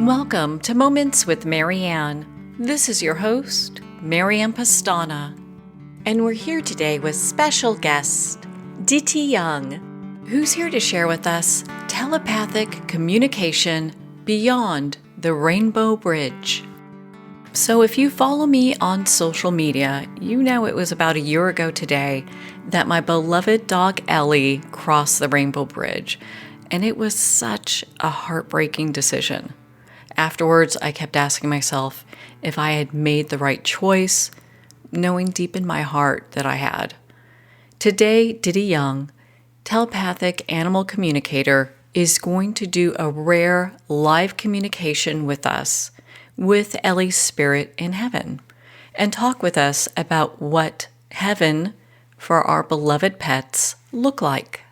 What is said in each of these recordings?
Welcome to Moments with Marianne. This is your host, Marianne Pastana, and we're here today with special guest, Ditte Young, who's here to share with us telepathic communication beyond the Rainbow Bridge. So if you follow me on social media, you know it was about a year ago today that my beloved dog Ellie crossed the Rainbow Bridge, and it was such a heartbreaking decision. Afterwards, I kept asking myself if I had made the right choice, knowing deep in my heart that I had. Today, Ditte Young, telepathic animal communicator, is going to do a rare live communication with us, with Ellie's spirit in heaven, and talk with us about what heaven for our beloved pets look like.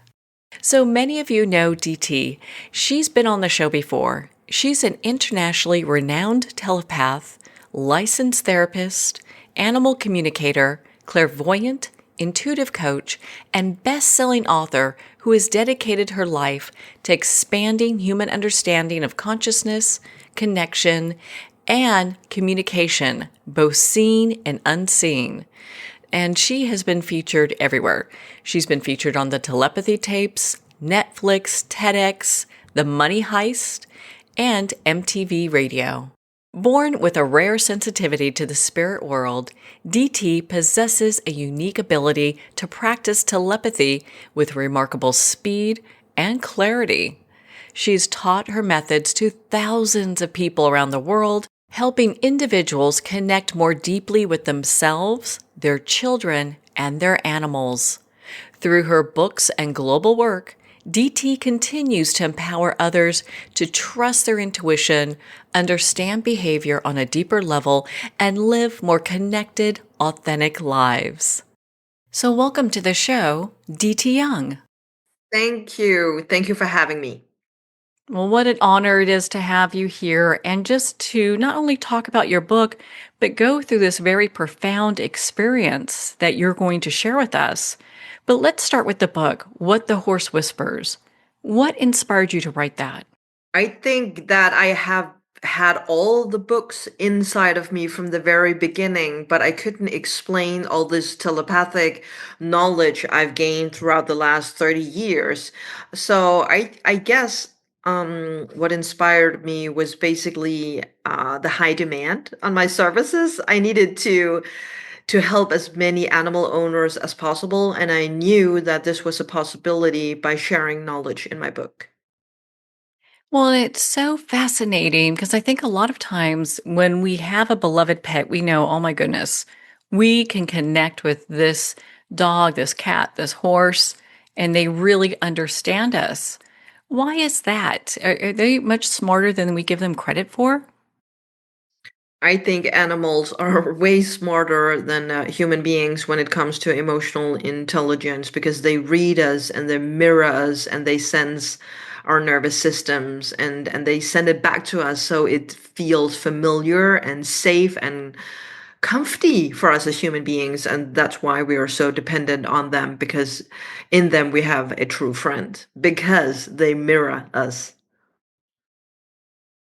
So many of you know Ditte. She's been on the show before. She's an internationally renowned telepath, licensed therapist, animal communicator, clairvoyant, intuitive coach, and best-selling author who has dedicated her life to expanding human understanding of consciousness, connection, and communication, both seen and unseen. And she has been featured everywhere. She's been featured on the Telepathy tapes, Netflix, TEDx, The Money Heist, and MTV Radio. Born with a rare sensitivity to the spirit world, Ditte possesses a unique ability to practice telepathy with remarkable speed and clarity. She's taught her methods to thousands of people around the world, helping individuals connect more deeply with themselves, their children, and their animals. Through her books and global work, Ditte continues to empower others to trust their intuition, understand behavior on a deeper level, and live more connected, authentic lives. So welcome to the show, Ditte Young. Thank you. Thank you for having me. Well, what an honor it is to have you here and just to not only talk about your book, but go through this very profound experience that you're going to share with us. But let's start with the book, What the Horse Whispers. What inspired you to write that? I think that I have had all the books inside of me from the very beginning, but I couldn't explain all this telepathic knowledge I've gained throughout the last 30 years. So I guess what inspired me was basically the high demand on my services. I needed to help as many animal owners as possible, and I knew that this was a possibility by sharing knowledge in my book. Well, it's so fascinating because I think a lot of times when we have a beloved pet, we know, oh my goodness, we can connect with this dog, this cat, this horse, and they really understand us. Why is that? Are they much smarter than we give them credit for? I think animals are way smarter than human beings when it comes to emotional intelligence because they read us and they mirror us and they sense our nervous systems and they send it back to us so it feels familiar and safe and comfy for us as human beings. And that's why we are so dependent on them, because in them we have a true friend because they mirror us.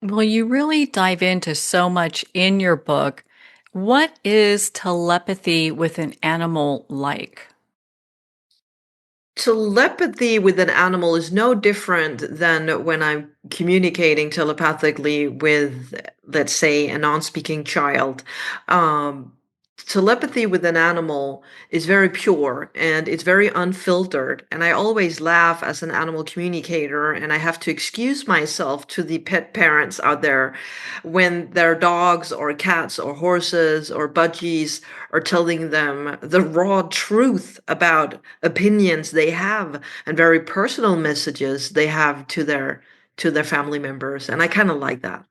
Well, you really dive into so much in your book. What is telepathy with an animal like? Telepathy with an animal is no different than when I'm communicating telepathically with, let's say, a non-speaking child. Um, Telepathy with an animal is very pure and it's very unfiltered. And I always laugh as an animal communicator, and I have to excuse myself to the pet parents out there when their dogs or cats or horses or budgies are telling them the raw truth about opinions they have and very personal messages they have to their family members. And I kind of like that.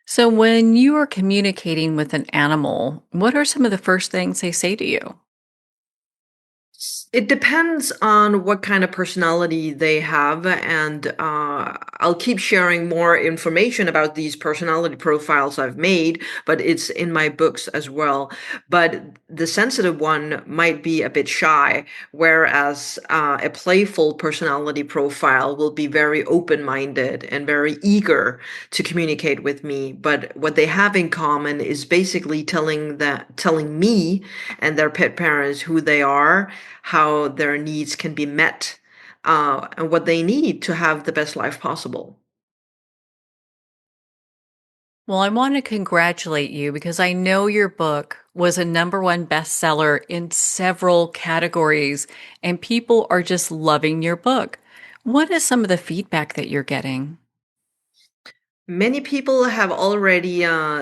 So, when you are communicating with an animal, what are some of the first things they say to you? It depends on what kind of personality they have, and I'll keep sharing more information about these personality profiles I've made, but it's in my books as well. But the sensitive one might be a bit shy, whereas a playful personality profile will be very open-minded and very eager to communicate with me. But what they have in common is basically telling me and their pet parents who they are, how their needs can be met, and what they need to have the best life possible. Well, I want to congratulate you because I know your book was a #1 bestseller in several categories, and people are just loving your book. What is some of the feedback that you're getting? Many people have already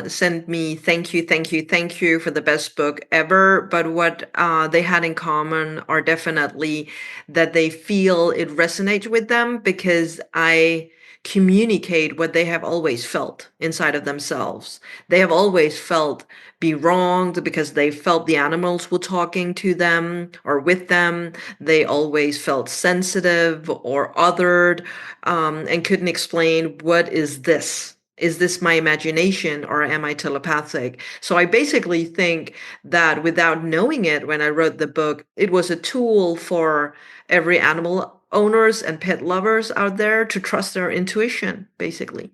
sent me thank you, thank you, thank you for the best book ever. But what they had in common are definitely that they feel it resonates with them because I communicate what they have always felt inside of themselves. They have always felt be wronged because they felt the animals were talking to them or with them. They always felt sensitive or othered, and couldn't explain, what is this? Is this my imagination or am I telepathic? So I basically think that without knowing it when I wrote the book, it was a tool for every animal owners and pet lovers out there to trust their intuition, basically.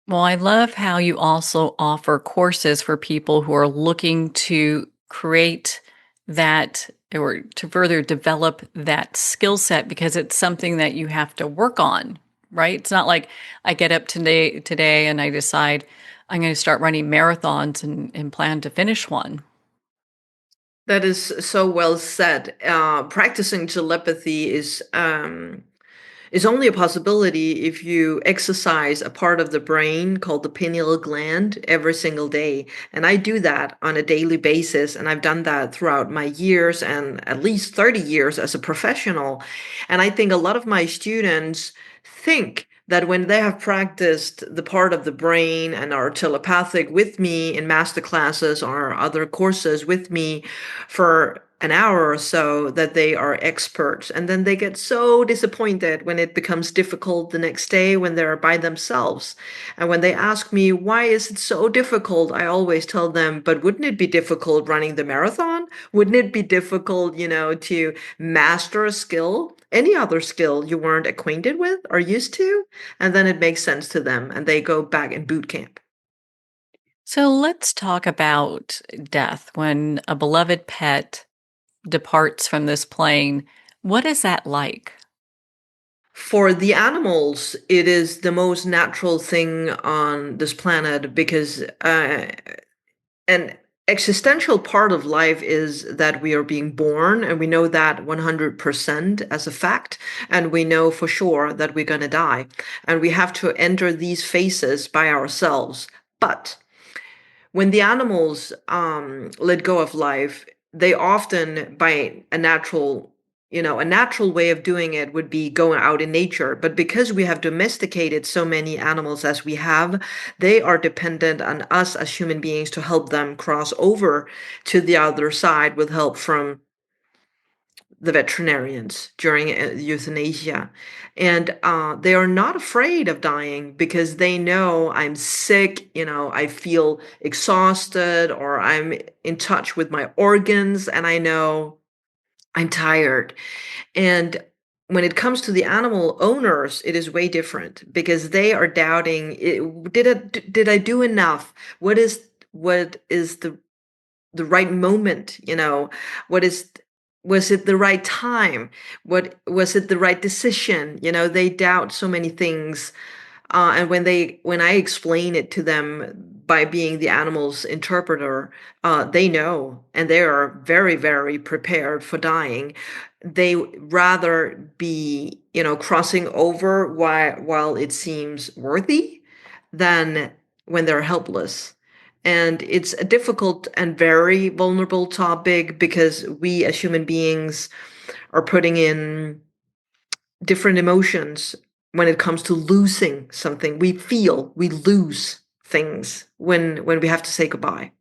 Well, I love how you also offer courses for people who are looking to create that or to further develop that skill set because it's something that you have to work on, right? It's not like I get up today and I decide I'm going to start running marathons and plan to finish one. That is so well said. Practicing telepathy is only a possibility if you exercise a part of the brain called the pineal gland every single day. And I do that on a daily basis. And I've done that throughout my years and at least 30 years as a professional. And I think a lot of my students think that when they have practiced the part of the brain and are telepathic with me in master classes or other courses with me for an hour or so, that they are experts. And then they get so disappointed when it becomes difficult the next day when they're by themselves. And when they ask me, why is it so difficult? I always tell them, but wouldn't it be difficult running the marathon? Wouldn't it be difficult, to master a skill? Any other skill you weren't acquainted with or used to? And then it makes sense to them and they go back in boot camp. So let's talk about death. When a beloved pet departs from this plane, what is that like? For the animals, it is the most natural thing on this planet because an existential part of life is that we are being born, and we know that 100% as a fact, and we know for sure that we're going to die, and we have to enter these phases by ourselves. But when the animals let go of life, they often, by a natural way of doing it would be going out in nature. But because we have domesticated so many animals as we have, they are dependent on us as human beings to help them cross over to the other side with help from the veterinarians during euthanasia. And they are not afraid of dying because they know I'm sick, I feel exhausted, or I'm in touch with my organs, and I know I'm tired. And when it comes to the animal owners, it is way different because they are doubting, did I do enough? What is the right moment, what is was it the right time, what was it the right decision, they doubt so many things. And when I explain it to them by being the animal's interpreter, they know, and they are very, very prepared for dying. They rather be, crossing over while it seems worthy than when they're helpless. And it's a difficult and very vulnerable topic because we as human beings are putting in different emotions when it comes to losing something. We feel we lose things when we have to say goodbye.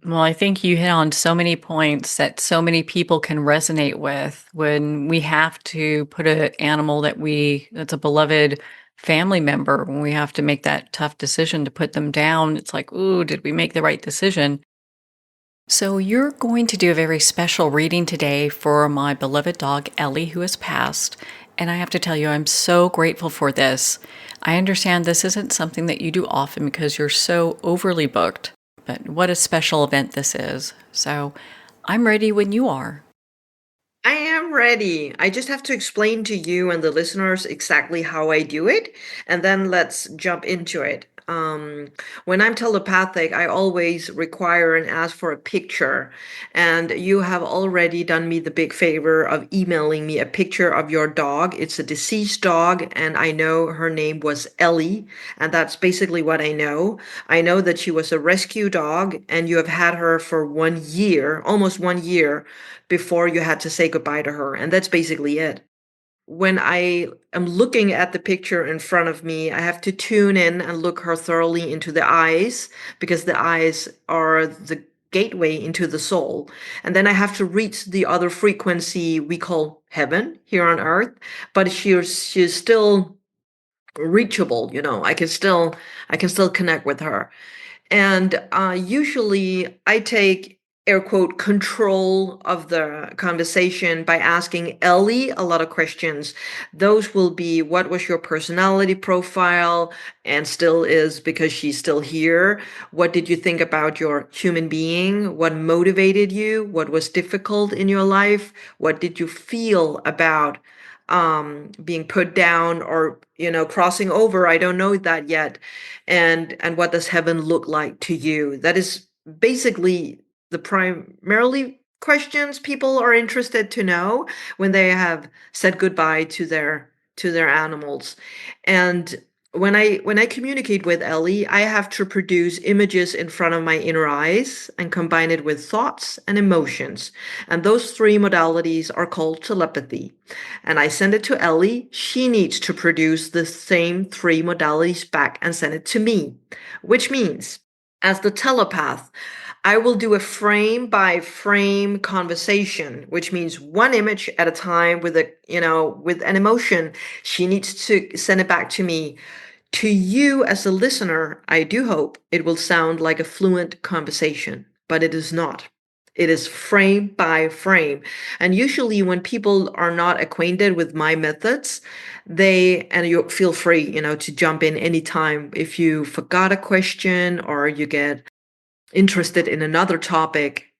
Well, I think you hit on so many points that so many people can resonate with when we have to put an animal that's a beloved family member, when we have to make that tough decision to put them down. It's like, ooh, did we make the right decision? So, you're going to do a very special reading today for my beloved dog, Ellie, who has passed. And I have to tell you, I'm so grateful for this. I understand this isn't something that you do often because you're so overly booked, but what a special event this is. So, I'm ready when you are. I am ready. I just have to explain to you and the listeners exactly how I do it, and then let's jump into it. When I'm telepathic, I always require and ask for a picture, and you have already done me the big favor of emailing me a picture of your dog. It's a deceased dog, and I know her name was Ellie, and that's basically what I know. I know that she was a rescue dog, and you have had her for 1 year, almost 1 year before you had to say goodbye to her. And that's basically it. When I am looking at the picture in front of me, I have to tune in and look her thoroughly into the eyes because the eyes are the gateway into the soul. And then I have to reach the other frequency we call heaven here on earth, but she's still reachable, I can still connect with her. And usually I take air quote control of the conversation by asking Ellie a lot of questions. Those will be what was your personality profile and still is because she's still here. What did you think about your human being? What motivated you? What was difficult in your life? What did you feel about being put down or crossing over? I don't know that yet. And what does heaven look like to you? That is basically the primarily questions people are interested to know when they have said goodbye to their animals. And when I communicate with Ellie, I have to produce images in front of my inner eyes and combine it with thoughts and emotions. And those three modalities are called telepathy. And I send it to Ellie. She needs to produce the same three modalities back and send it to me, which means, as the telepath, I will do a frame by frame conversation, which means one image at a time with an emotion. She needs to send it back to me. To you as a listener, I do hope it will sound like a fluent conversation, but it is not. It is frame by frame. And usually when people are not acquainted with my methods, and you feel free, to jump in anytime if you forgot a question or you get interested in another topic,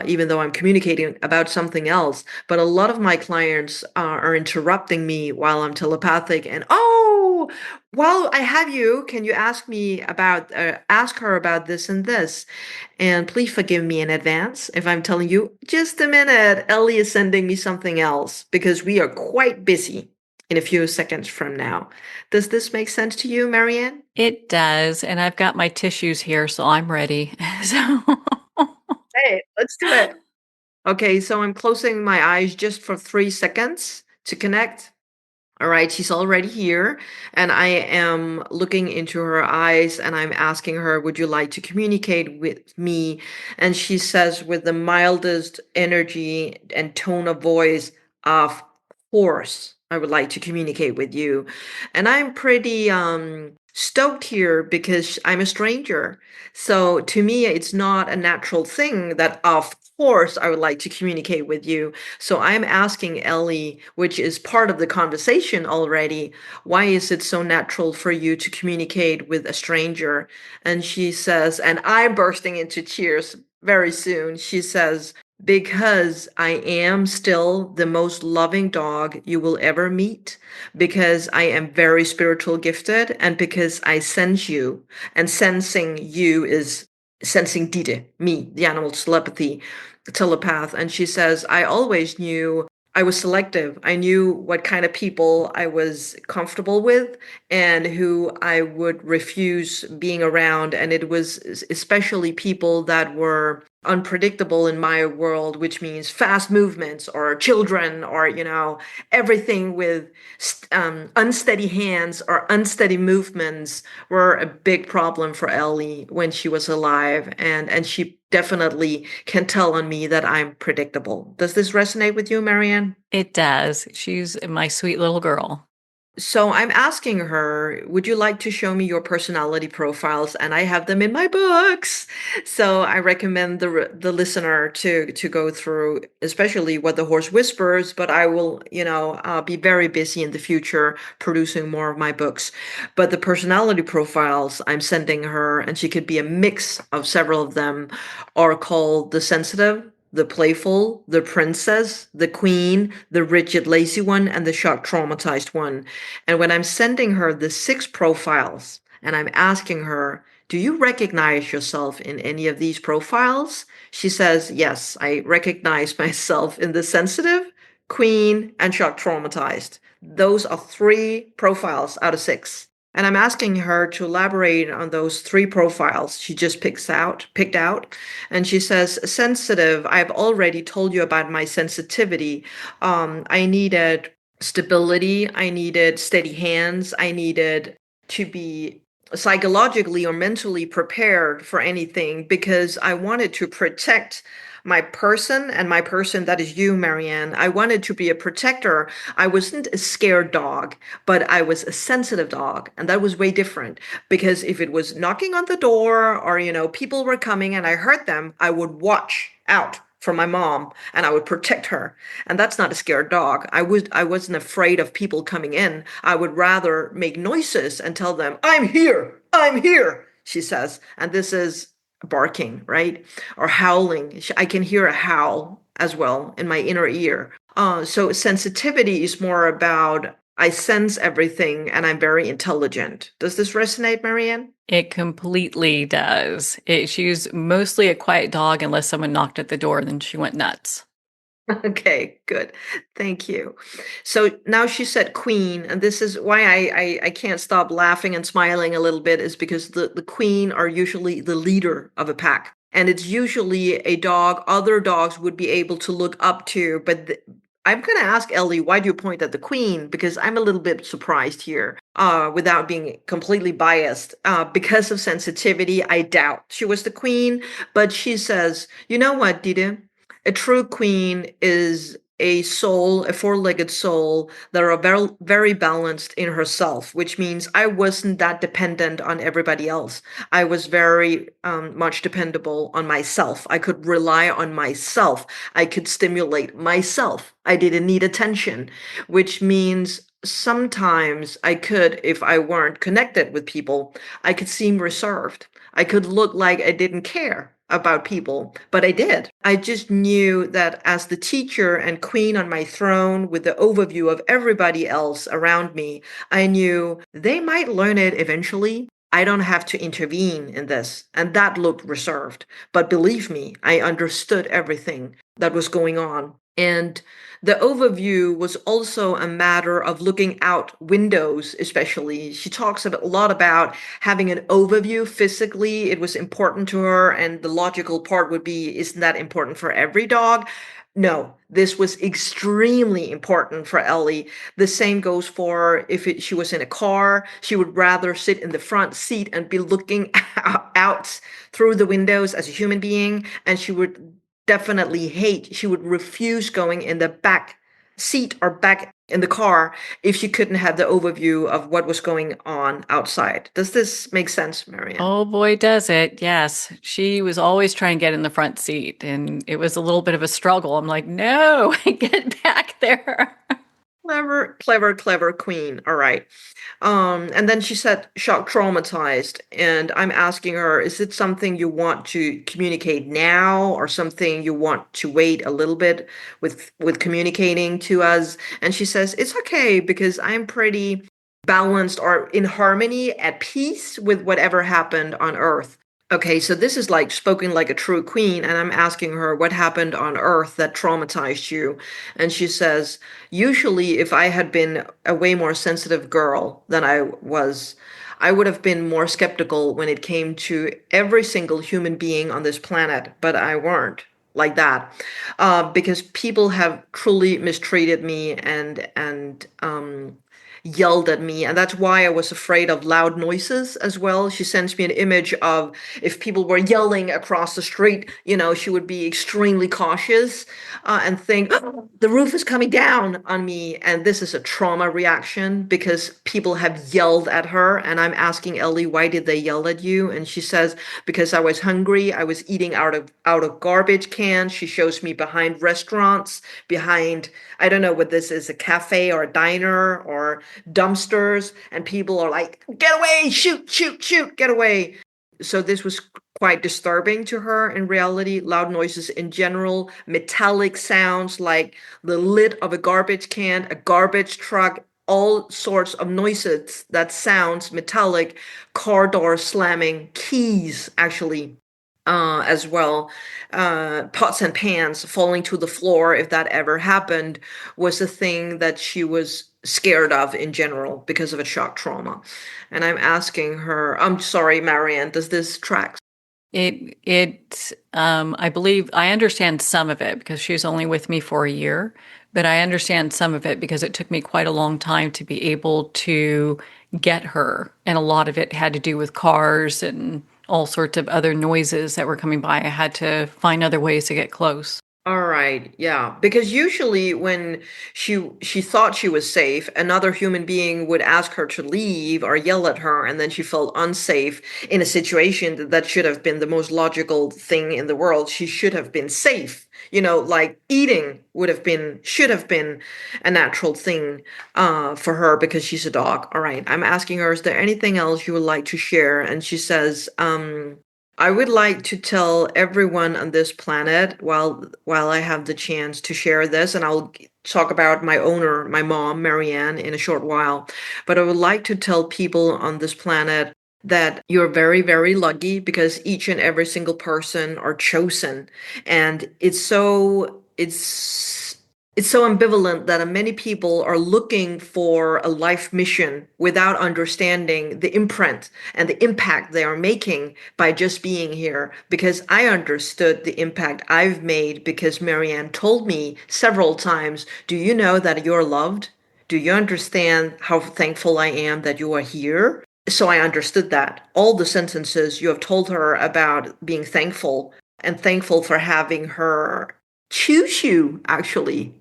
even though I'm communicating about something else. But a lot of my clients are interrupting me while I'm telepathic, and oh, while I have you, can you ask her about this and this? And please forgive me in advance if I'm telling you, just a minute, Ellie is sending me something else because we are quite busy in a few seconds from now. Does this make sense to you, Marianne? It does. And I've got my tissues here, so I'm ready. So, Hey, let's do it. Okay, so I'm closing my eyes just for 3 seconds to connect. All right, she's already here, and I am looking into her eyes and I'm asking her, would you like to communicate with me? And she says, with the mildest energy and tone of voice, of course, I would like to communicate with you. And I'm pretty stoked here because I'm a stranger. So to me, it's not a natural thing that, of course, I would like to communicate with you. So I'm asking Ellie, which is part of the conversation already, why is it so natural for you to communicate with a stranger? And she says, and I'm bursting into tears very soon. She says, because I am still the most loving dog you will ever meet, because I am very spiritual gifted, and because I sense you. And sensing you is sensing Ditte, me, the animal telepath. And she says, I always knew I was selective. I knew what kind of people I was comfortable with and who I would refuse being around. And it was especially people that were unpredictable in my world, which means fast movements or children or, everything with unsteady hands or unsteady movements were a big problem for Ellie when she was alive. And she definitely can tell on me that I'm predictable. Does this resonate with you, Marianne? It does. She's my sweet little girl. So I'm asking her, would you like to show me your personality profiles? And I have them in my books. So I recommend the listener to go through, especially What the Horse Whispers. But I will, be very busy in the future producing more of my books. But the personality profiles I'm sending her, and she could be a mix of several of them, are called the sensitive, the playful, the princess, the queen, the rigid, lazy one, and the shock traumatized one. And when I'm sending her the 6 profiles and I'm asking her, do you recognize yourself in any of these profiles? She says, yes, I recognize myself in the sensitive, queen, and shock traumatized. Those are 3 profiles out of 6. And I'm asking her to elaborate on those 3 profiles she just picked out. And she says, sensitive, I've already told you about my sensitivity. I needed stability. I needed steady hands. I needed to be psychologically or mentally prepared for anything because I wanted to protect my person and my person that is you, Marianne. I wanted to be a protector. I wasn't a scared dog, but I was a sensitive dog. And that was way different because if it was knocking on the door or, people were coming and I heard them, I would watch out for my mom and I would protect her. And that's not a scared dog. I wasn't afraid of people coming in. I would rather make noises and tell them, I'm here, I'm here, she says. And this is barking, right? Or howling. I can hear a howl as well in my inner ear. So sensitivity is more about I sense everything and I'm very intelligent. Does this resonate, Marianne? It completely does. She was mostly a quiet dog unless someone knocked at the door, then she went nuts. Okay, good. Thank you. So now she said queen, and this is why I can't stop laughing and smiling a little bit, is because the queen are usually the leader of a pack. And it's usually a dog other dogs would be able to look up to. But I'm going to ask Ellie, why do you point at the queen? Because I'm a little bit surprised here, without being completely biased. Because of sensitivity, I doubt she was the queen. But she says, you know what, Ditte? A true queen is a soul, a 4-legged soul that are very, very balanced in herself, which means I wasn't that dependent on everybody else. I was very much dependable on myself. I could rely on myself. I could stimulate myself. I didn't need attention, which means sometimes I could, if I weren't connected with people, I could seem reserved. I could look like I didn't care about people, but I did. I just knew that as the teacher and queen on my throne with the overview of everybody else around me, I knew they might learn it eventually. I don't have to intervene in this. And that looked reserved. But believe me, I understood everything that was going on. And the overview was also a matter of looking out windows, especially. She talks a lot about having an overview physically. It was important to her. And the logical part would be, isn't that important for every dog? No, this was extremely important for Ellie. The same goes for if she was in a car, she would rather sit in the front seat and be looking out through the windows as a human being. And she would she would refuse going in the back seat or back in the car if she couldn't have the overview of what was going on outside. Does this make sense, Marianne? Oh boy, does it. Yes. She was always trying to get in the front seat, and it was a little bit of a struggle. I'm like, no, get back there. Clever, clever, clever queen. All right. And then she said shock traumatized. And I'm asking her, is it something you want to communicate now or something you want to wait a little bit with communicating to us? And she says, it's okay because I'm pretty balanced or in harmony, at peace with whatever happened on Earth. Okay, so this is like spoken like a true queen, and I'm asking her what happened on Earth that traumatized you. And she says, usually, if I had been a way more sensitive girl than I was, I would have been more skeptical when it came to every single human being on this planet, but I weren't like that, because people have truly mistreated me and yelled at me, and that's why I was afraid of loud noises as well. She sends me an image of if people were yelling across the street, she would be extremely cautious, and think, "Oh, the roof is coming down on me." And this is a trauma reaction because people have yelled at her. And I'm asking Ellie, why did they yell at you? And she says, because I was hungry. I was eating out of garbage cans. She shows me behind restaurants, behind, I don't know what this is, a cafe or a diner or dumpsters, and people are like, get away, shoot, shoot, shoot, get away. So this was quite disturbing to her in reality. Loud noises in general, metallic sounds like the lid of a garbage can, a garbage truck, all sorts of noises that sounds metallic, car doors slamming, keys actually, as well. Pots and pans falling to the floor, if that ever happened, was a thing that she was scared of in general because of a shock trauma. And I'm asking her, I'm sorry, Marianne, does this track? I believe I understand some of it because she was only with me for a year, but I understand some of it because it took me quite a long time to be able to get her. And a lot of it had to do with cars and all sorts of other noises that were coming by. I had to find other ways to get close. All right, yeah. Because usually when she thought she was safe, another human being would ask her to leave or yell at her, and then she felt unsafe in a situation that should have been the most logical thing in the world. She should have been safe. Like eating should have been a natural thing for her because she's a dog. All right, I'm asking her, is there anything else you would like to share? And she says, I would like to tell everyone on this planet while I have the chance to share this, and I'll talk about my owner, my mom, Marianne, in a short while. But I would like to tell people on this planet that you're very, very lucky because each and every single person are chosen. And it's so ambivalent that many people are looking for a life mission without understanding the imprint and the impact they are making by just being here. Because I understood the impact I've made because Marianne told me several times, do you know that you're loved? Do you understand how thankful I am that you are here? So I understood that. All the sentences you have told her about being thankful and thankful for having her choose you, actually,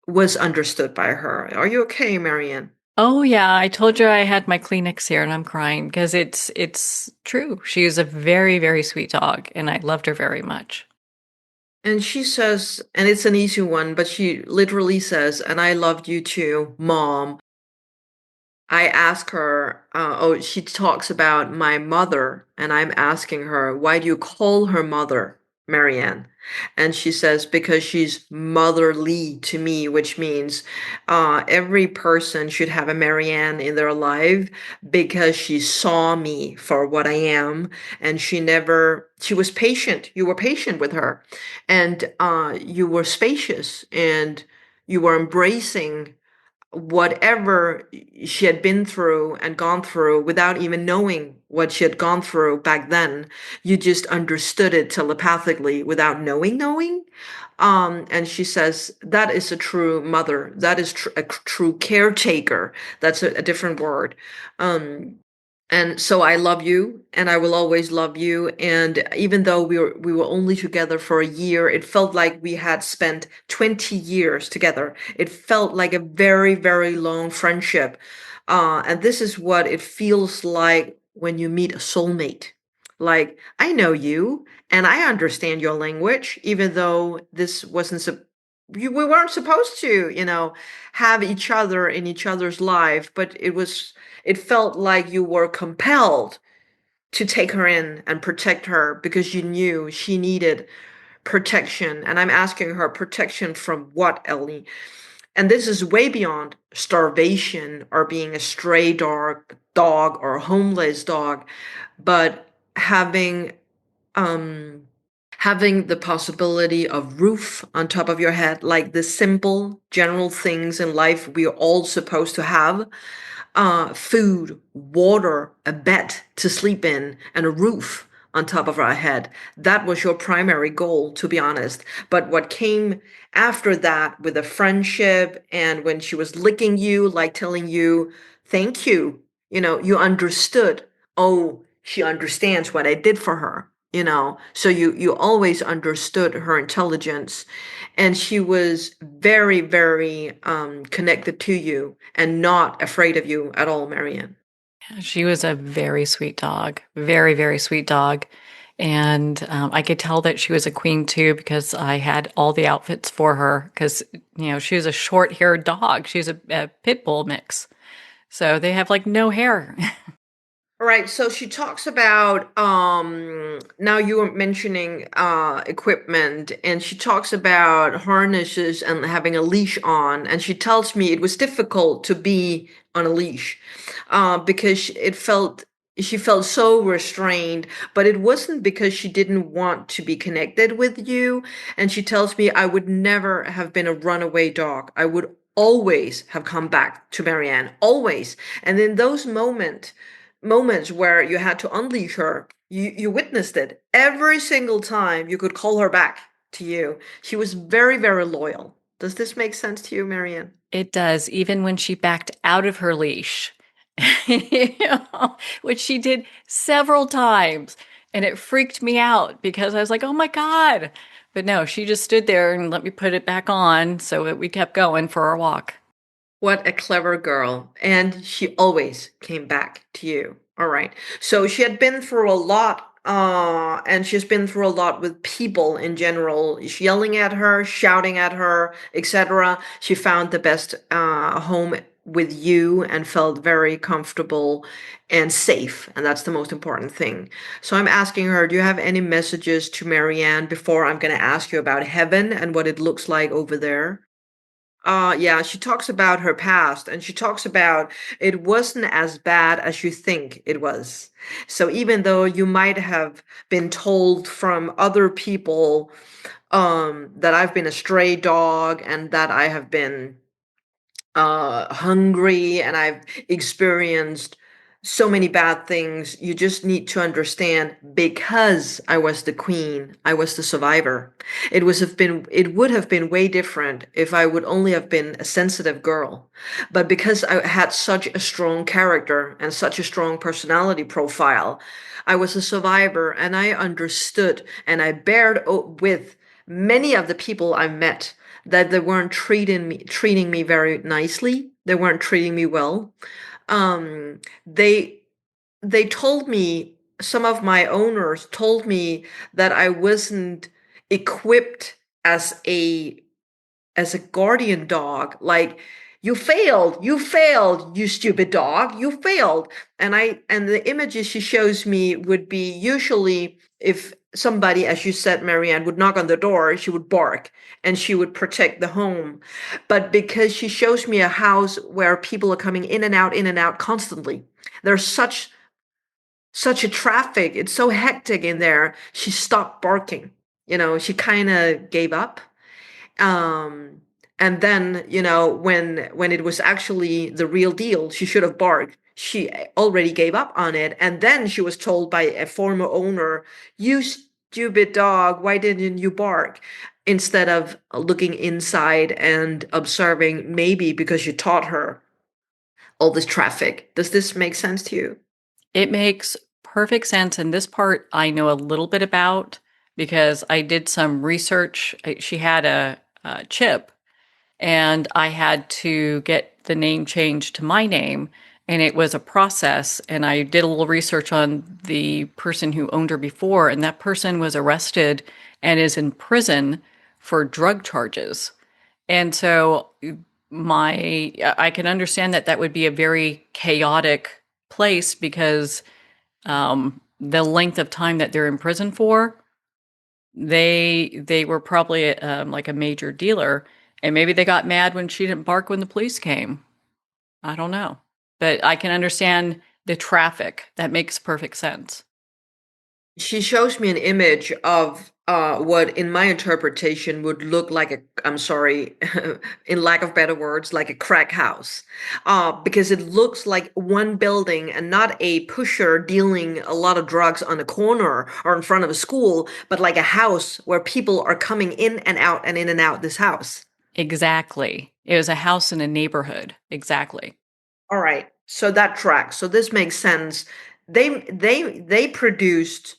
was understood by her. Are you okay, Marianne? Oh yeah, I told you I had my Kleenex here and I'm crying because it's true. She is a very, very sweet dog and I loved her very much. And she says, and it's an easy one, but she literally says, and I loved you too, Mom. I ask her, she talks about my mother, and I'm asking her, why do you call her mother Marianne? And she says, because she's motherly to me, which means every person should have a Marianne in their life because she saw me for what I am. And she was patient. You were patient with her, and you were spacious, and you were embracing whatever she had been through and gone through without even knowing what she had gone through back then. You just understood it telepathically without knowing. And she says that is a true mother. That is a true caretaker. That's a different word. Um, and so I love you and I will always love you. And even though we were only together for a year, it felt like we had spent 20 years together. It felt like a very, very long friendship. And this is what it feels like when you meet a soulmate. Like, I know you and I understand your language, even though this wasn't we weren't supposed to, have each other in each other's life, but it felt like you were compelled to take her in and protect her because you knew she needed protection. And I'm asking her, protection from what, Ellie? And this is way beyond starvation or being a stray dog or a homeless dog, but um having the possibility of roof on top of your head, like the simple general things in life we're all supposed to have, food, water, a bed to sleep in, and a roof on top of our head. That was your primary goal, to be honest. But what came after that with a friendship and when she was licking you, like telling you, thank you, you understood. Oh, she understands what I did for her. So you always understood her intelligence, and she was very, very connected to you and not afraid of you at all, Marianne. She was a very sweet dog, very, very sweet dog. And I could tell that she was a queen too because I had all the outfits for her because, she was a short haired dog. She's a pit bull mix. So they have like no hair. All right, so she talks about now you were mentioning equipment, and she talks about harnesses and having a leash on, and she tells me it was difficult to be on a leash because she felt so restrained, but it wasn't because she didn't want to be connected with you. And she tells me I would never have been a runaway dog. I would always have come back to Marianne, always. And in those moments where you had to unleash her, you witnessed it every single time you could call her back to you. She was very, very loyal. Does this make sense to you, Marianne? It does, even when she backed out of her leash, which she did several times. And it freaked me out because I was like, oh my God. But no, she just stood there and let me put it back on so that we kept going for our walk. What a clever girl. And she always came back to you. All right. So she had been through a lot, and she's been through a lot with people in general, yelling at her, shouting at her, etc. She found the best home with you and felt very comfortable and safe. And that's the most important thing. So I'm asking her, do you have any messages to Marianne before I'm going to ask you about heaven and what it looks like over there? Yeah, she talks about her past, and she talks about it wasn't as bad as you think it was. So even though you might have been told from other people that I've been a stray dog and that I have been hungry and I've experienced so many bad things. You just need to understand because I was the queen, I was the survivor. It would have been way different if I would only have been a sensitive girl. But because I had such a strong character and such a strong personality profile, I was a survivor and I understood and I bared with many of the people I met that they weren't treating me very nicely. They weren't treating me well. Um, they they told me, some of my owners told me that I wasn't equipped as a guardian dog. Like, you failed, you stupid dog, you failed. And the images she shows me would be usually if somebody, as you said, Marianne, would knock on the door, she would bark and she would protect the home. But because she shows me a house where people are coming in and out constantly, there's such a traffic, it's so hectic in there, she stopped barking. She kind of gave up. um, and then, when it was actually the real deal, she should have barked. She already gave up on it. And then she was told by a former owner, you stupid dog, why didn't you bark? Instead of looking inside and observing, maybe because you taught her all this traffic. Does this make sense to you? It makes perfect sense. And this part I know a little bit about because I did some research. She had a chip, and I had to get the name changed to my name. And it was a process. And I did a little research on the person who owned her before, and that person was arrested and is in prison for drug charges. And so I can understand that that would be a very chaotic place because the length of time that they're in prison for, they were probably like a major dealer, and maybe they got mad when she didn't bark when the police came. I don't know, but I can understand the traffic. That makes perfect sense. She shows me an image of what, in my interpretation, would look like I'm sorry, in lack of better words, like a crack house. Because it looks like one building and not a pusher dealing a lot of drugs on a corner or in front of a school, but like a house where people are coming in and out and in and out this house. Exactly. It was a house in a neighborhood. Exactly. All right. So that tracks. So this makes sense. They produced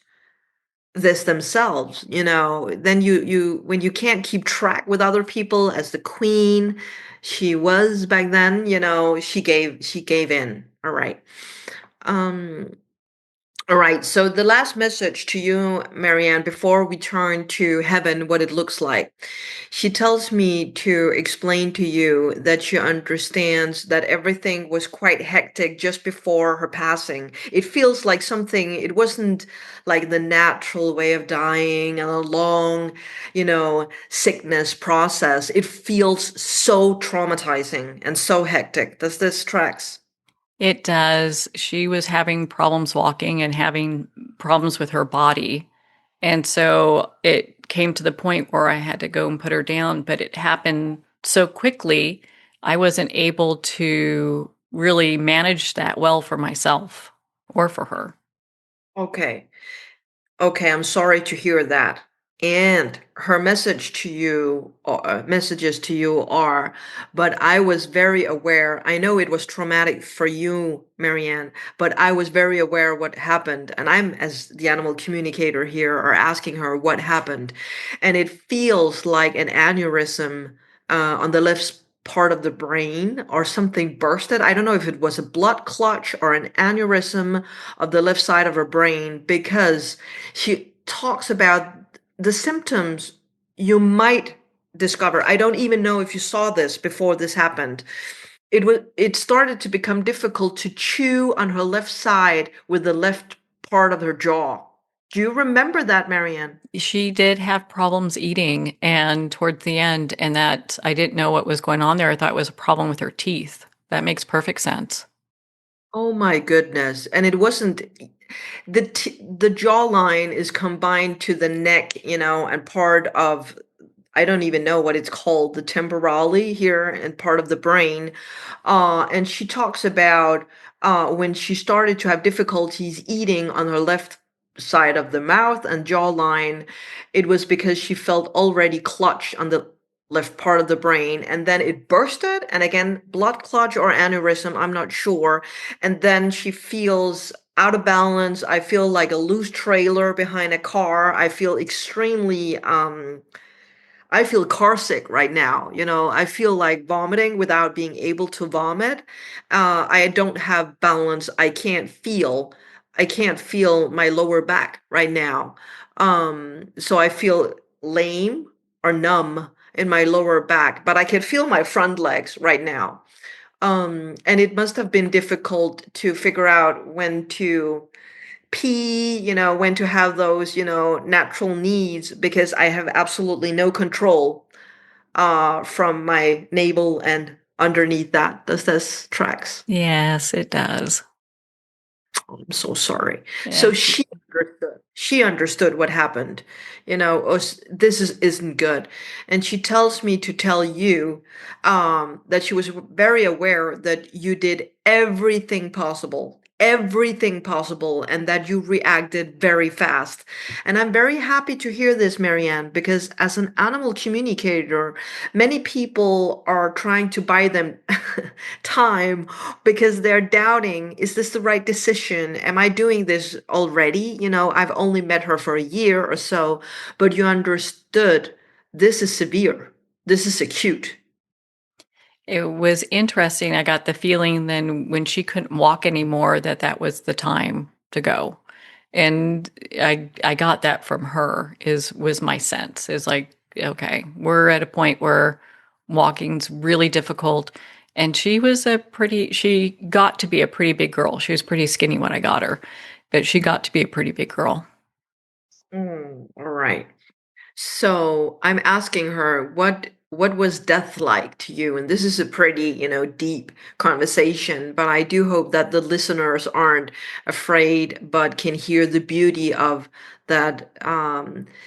this themselves, then you when you can't keep track with other people as the queen she was back then, she gave in. All right. um all right, so the last message to you, Marianne, before we turn to heaven, what it looks like. She tells me to explain to you that she understands that everything was quite hectic just before her passing. It feels like something, it wasn't like the natural way of dying and a long, sickness process. It feels so traumatizing and so hectic. Does this tracks? It does. She was having problems walking and having problems with her body. And so it came to the point where I had to go and put her down, but it happened so quickly, I wasn't able to really manage that well for myself or for her. Okay. Okay, I'm sorry to hear that. And her messages to you are, but I was very aware. I know it was traumatic for you, Marianne, but I was very aware what happened. And I'm, as the animal communicator here, are asking her what happened. And it feels like an aneurysm on the left part of the brain or something bursted. I don't know if it was a blood clot or an aneurysm of the left side of her brain, because she talks about the symptoms you might discover. I don't even know if you saw this before this happened. It started to become difficult to chew on her left side with the left part of her jaw. Do you remember that, Marianne? She did have problems eating, and towards the end, and that I didn't know what was going on there. I thought it was a problem with her teeth. That makes perfect sense. Oh my goodness. And it wasn't the jawline is combined to the neck, and part of, I don't even know what it's called, the temporale here and part of the brain. And she talks about when she started to have difficulties eating on her left side of the mouth and jawline, it was because she felt already clutched on the left part of the brain. And then it bursted. And again, blood clot or aneurysm, I'm not sure. And then she feels out of balance. I feel like a loose trailer behind a car. I feel extremely I feel car sick right now. I feel like vomiting without being able to vomit. I don't have balance. I can't feel my lower back right now. So I feel lame or numb in my lower back, but I can feel my front legs right now. And it must have been difficult to figure out when to pee, when to have those, natural needs, because I have absolutely no control from my navel and underneath that. Does this tracks? Yes, it does. I'm so sorry. So Yes. she understood. She understood what happened. This isn't good. And she tells me to tell you that she was very aware that you did everything possible, and that you reacted very fast. And I'm very happy to hear this, Marianne, because as an animal communicator, many people are trying to buy them time because they're doubting, is this the right decision? Am I doing this already? I've only met her for a year or so, but you understood this is severe. This is acute. It was interesting. I got the feeling then when she couldn't walk anymore that that was the time to go. And I got that from her is was my sense. Is like, okay, we're at a point where walking's really difficult. And she got to be a pretty big girl. She was pretty skinny when I got her, but she got to be a pretty big girl. All right. So I'm asking her, what what was death like to you? And this is a pretty, deep conversation, but I do hope that the listeners aren't afraid, but can hear the beauty of that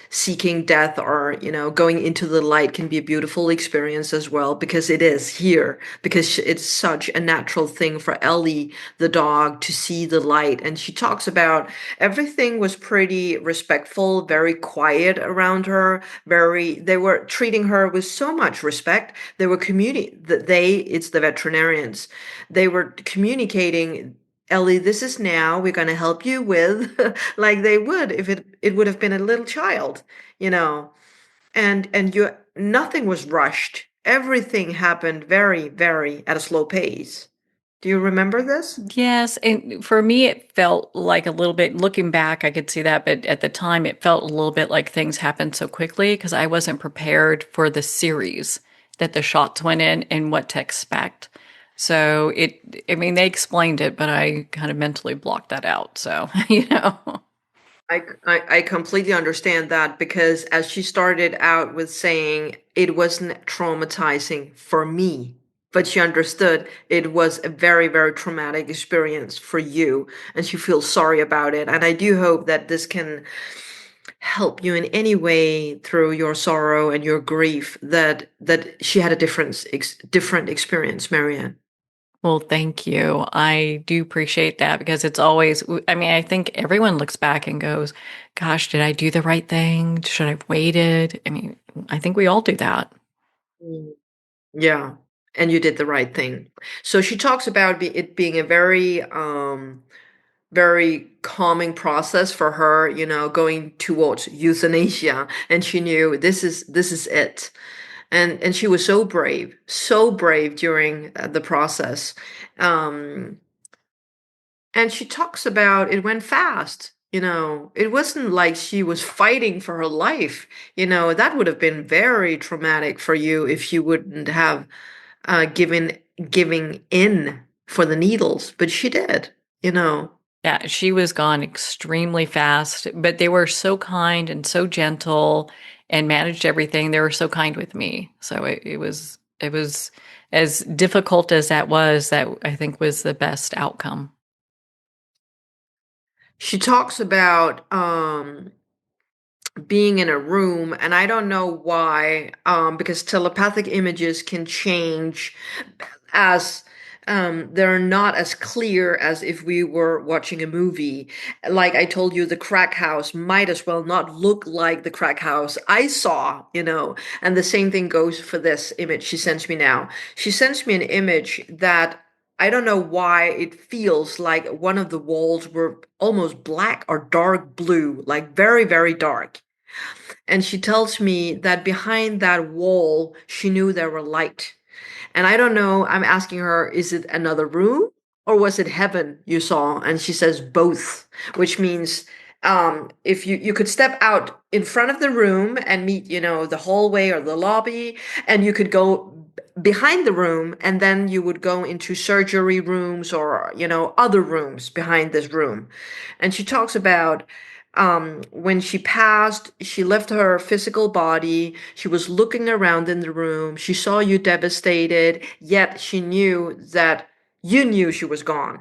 seeking death, or, going into the light can be a beautiful experience as well, because it is here, because it's such a natural thing for Ellie, the dog, to see the light. And she talks about everything was pretty respectful, very quiet around her, they were treating her with so much respect. They were it's the veterinarians. They were communicating, Ellie, this is now, we're going to help you with, like they would if it would have been a little child, you know. And nothing was rushed. Everything happened very, very at a slow pace. Do you remember this? Yes, and for me, it felt like a little bit, looking back, I could see that, but at the time, it felt a little bit like things happened so quickly because I wasn't prepared for the series that the shots went in and what to expect. So I mean, they explained it, but I kind of mentally blocked that out. So, you know. I completely understand that, because as she started out with saying it wasn't traumatizing for me, but she understood it was a very, very traumatic experience for you, and she feels sorry about it. And I do hope that this can help you in any way through your sorrow and your grief, that she had a different experience, Marianne. Well, thank you. I do appreciate that because it's always, I mean, I think everyone looks back and goes, gosh, did I do the right thing? Should I have waited? I mean, I think we all do that. Mm. Yeah, and you did the right thing. So she talks about it being a very calming process for her, going towards euthanasia, and she knew this is it. And she was so brave during the process. Um, and she talks about it went fast. It wasn't like she was fighting for her life. That would have been very traumatic for you if you wouldn't have giving in for the needles, but she did, you know. Yeah, she was gone extremely fast, but they were so kind and so gentle and managed everything. They were so kind with me. So it was as difficult as that was, that I think was the best outcome. She talks about being in a room, and I don't know why, because telepathic images can change as they're not as clear as if we were watching a movie. Like I told you, the crack house might as well not look like the crack house I saw. And the same thing goes for this image she sends me now. She sends me an image that I don't know why it feels like one of the walls were almost black or dark blue, like very, very dark. And she tells me that behind that wall, she knew there were light. And I don't know, I'm asking her, is it another room or was it heaven you saw? And she says both, which means if you could step out in front of the room and meet, the hallway or the lobby, and you could go behind the room, and then you would go into surgery rooms or, other rooms behind this room. And she talks about when she passed, she left her physical body. She was looking around in the room. She saw you devastated, yet she knew that you knew she was gone.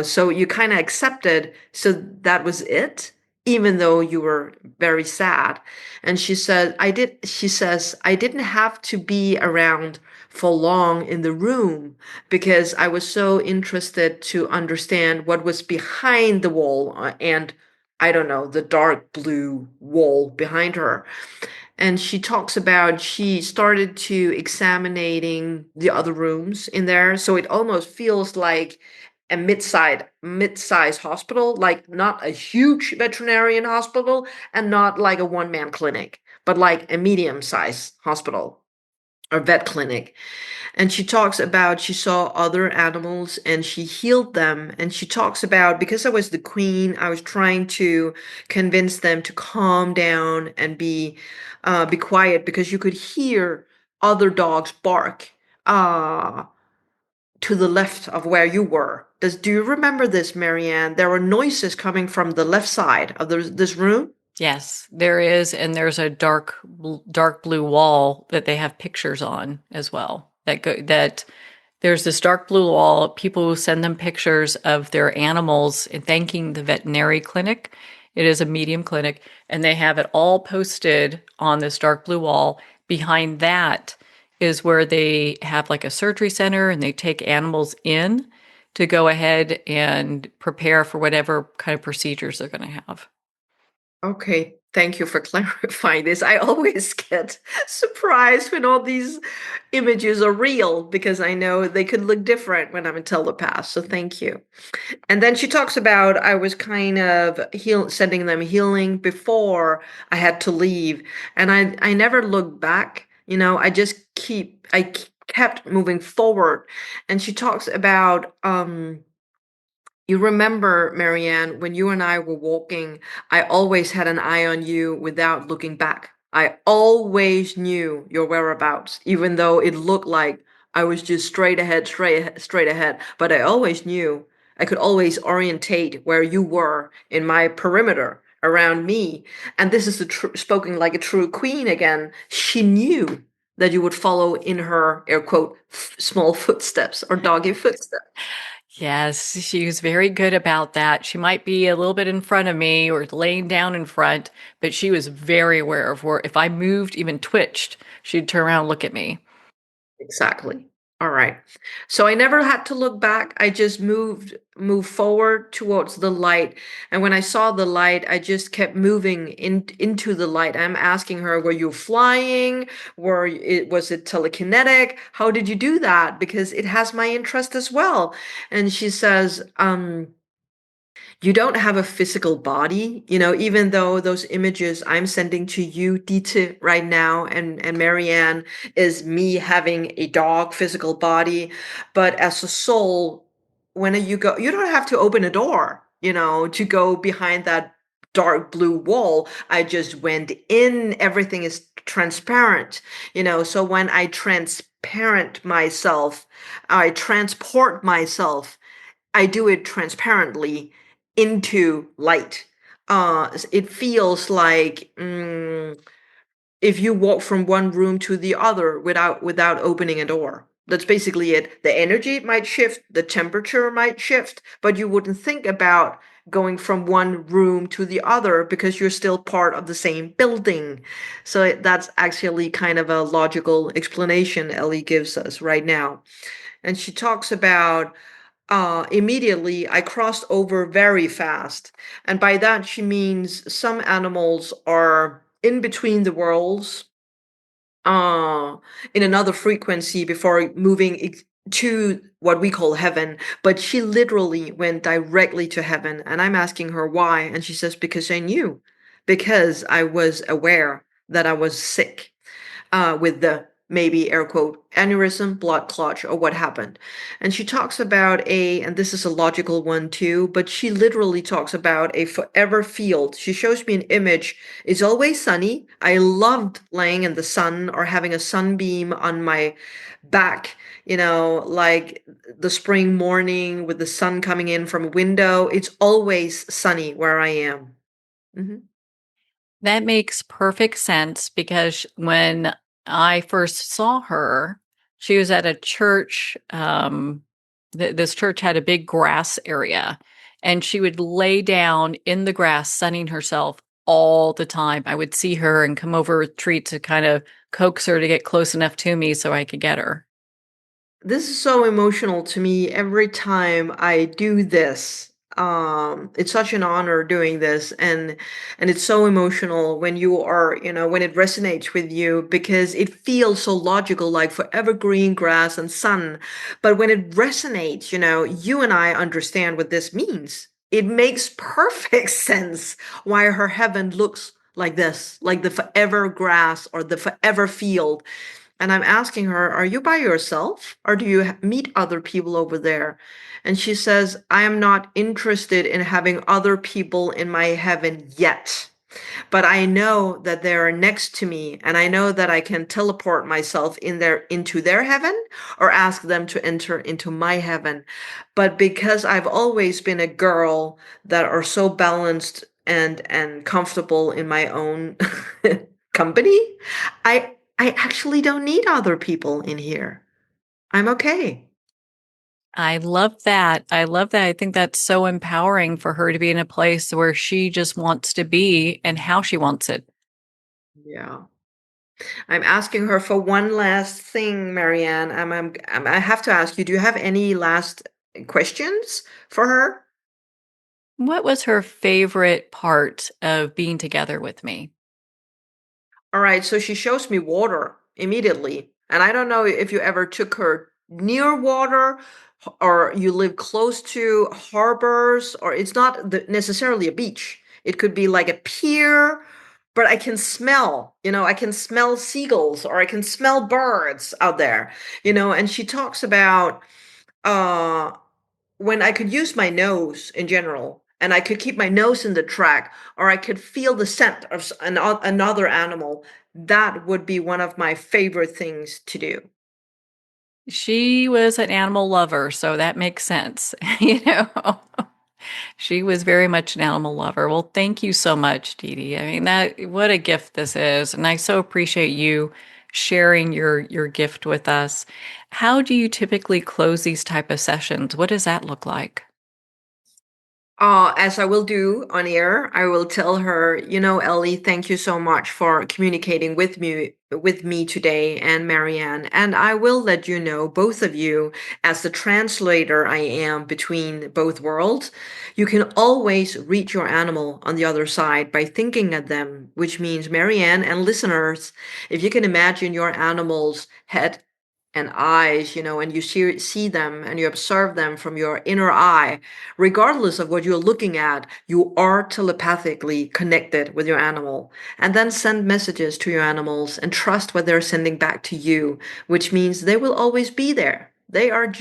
So you kind of accepted. So that was it, even though you were very sad. And she says, I didn't have to be around for long in the room because I was so interested to understand what was behind the wall, and I don't know, the dark blue wall behind her. And she talks about she started to examining the other rooms in there. So it almost feels like a mid-size hospital, like not a huge veterinarian hospital and not like a one-man clinic, but like a medium-sized hospital or vet clinic. And she talks about she saw other animals and she healed them. And she talks about, because I was the queen, I was trying to convince them to calm down and be quiet, because you could hear other dogs bark uh to the left of where you were. Do you remember this, Marianne? There were noises coming from the left side of this room. Yes, there is, and there's a dark blue wall that they have pictures on as well. That there's this dark blue wall. People will send them pictures of their animals and thanking the veterinary clinic. It is a medium clinic, and they have it all posted on this dark blue wall. Behind that is where they have like a surgery center, and they take animals in to go ahead and prepare for whatever kind of procedures they're going to have. Okay, thank you for clarifying this. I always get surprised when all these images are real because I know they could look different when I'm a telepath. So thank you. And then she talks about I was kind of sending them healing before I had to leave, and I never looked back. I just kept moving forward. And she talks about you remember, Marianne, when you and I were walking, I always had an eye on you without looking back. I always knew your whereabouts, even though it looked like I was just straight ahead. But I always knew. I could always orientate where you were in my perimeter around me. And this is spoken like a true queen again. She knew that you would follow in her, air quote, small footsteps or doggy footsteps. Yes, she was very good about that. She might be a little bit in front of me or laying down in front, but she was very aware of where if I moved, even twitched, she'd turn around and look at me. Exactly. All right. So I never had to look back. I just moved forward towards the light. And when I saw the light, I just kept moving into the light. I'm asking her, were you flying? Was it telekinetic? How did you do that? Because it has my interest as well. And she says, you don't have a physical body, even though those images I'm sending to you, Ditte, right now, and Marianne, is me having a dog physical body. But as a soul, when you go, you don't have to open a door, to go behind that dark blue wall. I just went in, everything is transparent, so when I transparent myself, I transport myself, I do it transparently into light. It feels like if you walk from one room to the other without opening a door. That's basically it. The energy might shift, the temperature might shift, but you wouldn't think about going from one room to the other because you're still part of the same building. So that's actually kind of a logical explanation Ellie gives us right now. And she talks about immediately I crossed over very fast. And by that, she means some animals are in between the worlds, uh, in another frequency before moving to what we call heaven. But she literally went directly to heaven. And I'm asking her why. And she says, because I knew, because I was aware that I was sick with the maybe air quote aneurysm, blood clot, or what happened. And she talks about and this is a logical one too, but she literally talks about a forever field. She shows me an image. It's always sunny. I loved laying in the sun or having a sunbeam on my back, like the spring morning with the sun coming in from a window. It's always sunny where I am. Hmm. That makes perfect sense because when I first saw her, she was at a church. This church had a big grass area, and she would lay down in the grass, sunning herself all the time. I would see her and come over with treats to kind of coax her to get close enough to me so I could get her. This is so emotional to me every time I do this. It's such an honor doing this, and it's so emotional when you are, when it resonates with you because it feels so logical, like forever green grass and sun. But when it resonates, you and I understand what this means. It makes perfect sense why her heaven looks like this, like the forever grass or the forever field. And I'm asking her, are you by yourself or do you meet other people over there? And she says, I am not interested in having other people in my heaven yet. But I know that they are next to me and I know that I can teleport myself into their heaven or ask them to enter into my heaven. But because I've always been a girl that are so balanced and comfortable in my own company, I actually don't need other people in here. I'm okay. I love that. I love that. I think that's so empowering for her to be in a place where she just wants to be and how she wants it. Yeah. I'm asking her for one last thing, Marianne. I have to ask you, do you have any last questions for her? What was her favorite part of being together with me? All right, so she shows me water immediately. And I don't know if you ever took her near water or you live close to harbors, or it's not necessarily a beach. It could be like a pier, but I can smell, I can smell seagulls or I can smell birds out there, and she talks about uh when I could use my nose in general, and I could keep my nose in the track, or I could feel the scent of another animal, that would be one of my favorite things to do. She was an animal lover, so that makes sense. She was very much an animal lover. Well, thank you so much, Dee. I mean, that what a gift this is, and I so appreciate you sharing your gift with us. How do you typically close these type of sessions? What does that look like? As I will do on air, I will tell her, Ellie, thank you so much for communicating with me today, and Marianne. And I will let you know, both of you, as the translator I am between both worlds, you can always reach your animal on the other side by thinking of them, which means Marianne and listeners, if you can imagine your animal's head and eyes, and you see them and you observe them from your inner eye, regardless of what you're looking at, you are telepathically connected with your animal. And then send messages to your animals and trust what they're sending back to you, which means they will always be there. They are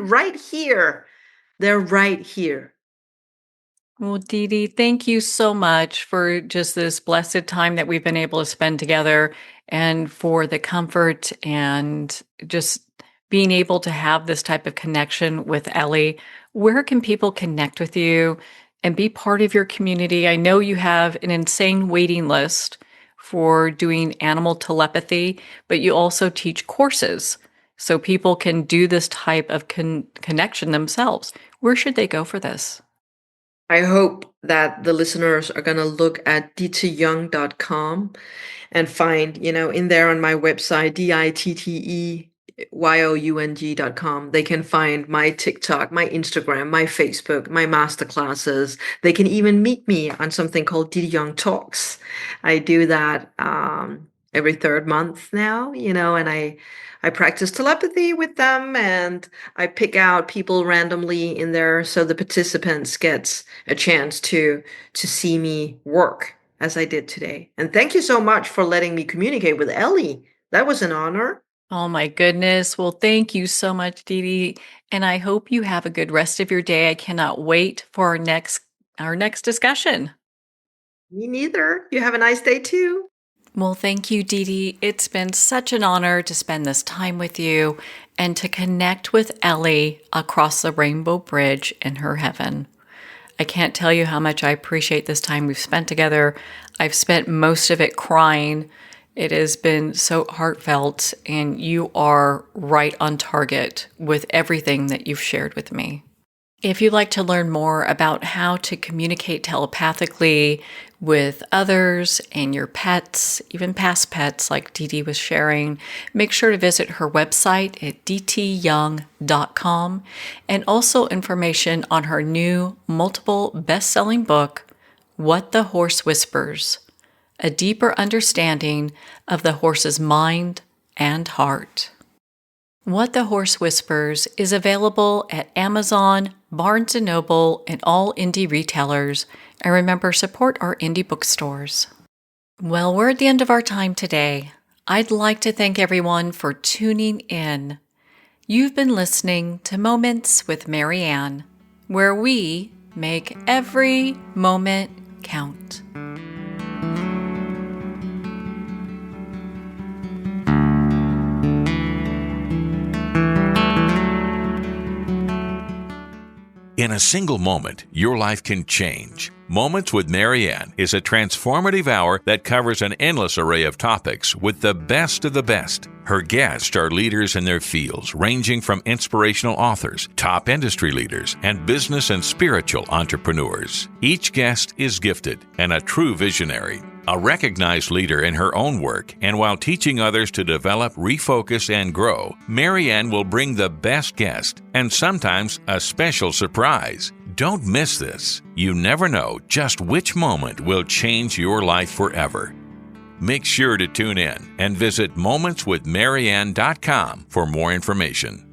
right here. They're right here. Well, Dee, thank you so much for just this blessed time that we've been able to spend together and for the comfort and just being able to have this type of connection with Ellie. Where can people connect with you and be part of your community? I know you have an insane waiting list for doing animal telepathy, but you also teach courses so people can do this type of connection themselves. Where should they go for this? I hope that the listeners are going to look at ditteyoung.com and find, in there on my website, ditteyoung.com, they can find my TikTok, my Instagram, my Facebook, my masterclasses. They can even meet me on something called Ditte Young Talks. I do that every third month now, and I practice telepathy with them, and I pick out people randomly in there so the participants gets a chance to see me work as I did today. And thank you so much for letting me communicate with Ellie. That was an honor. Oh my goodness. Well, thank you so much, Dee. And I hope you have a good rest of your day. I cannot wait for our next discussion. Me neither. You have a nice day too. Well, thank you, Dee. It's been such an honor to spend this time with you and to connect with Ellie across the Rainbow Bridge in her heaven. I can't tell you how much I appreciate this time we've spent together. I've spent most of it crying. It has been so heartfelt, and you are right on target with everything that you've shared with me. If you'd like to learn more about how to communicate telepathically with others and your pets, even past pets like Dee was sharing, make sure to visit her website at ditteyoung.com, and also information on her new multiple best-selling book, What the Horse Whispers: A Deeper Understanding of the Horse's Mind and Heart. What the Horse Whispers is available at Amazon, Barnes & Noble, and all indie retailers. And remember, support our indie bookstores. Well, we're at the end of our time today. I'd like to thank everyone for tuning in. You've been listening to Moments with Marianne, where we make every moment count. In a single moment, your life can change. Moments with Marianne is a transformative hour that covers an endless array of topics with the best of the best. Her guests are leaders in their fields, ranging from inspirational authors, top industry leaders, and business and spiritual entrepreneurs. Each guest is gifted and a true visionary, a recognized leader in her own work, and while teaching others to develop, refocus, and grow, Marianne will bring the best guest and sometimes a special surprise. Don't miss this. You never know just which moment will change your life forever. Make sure to tune in and visit momentswithmarianne.com for more information.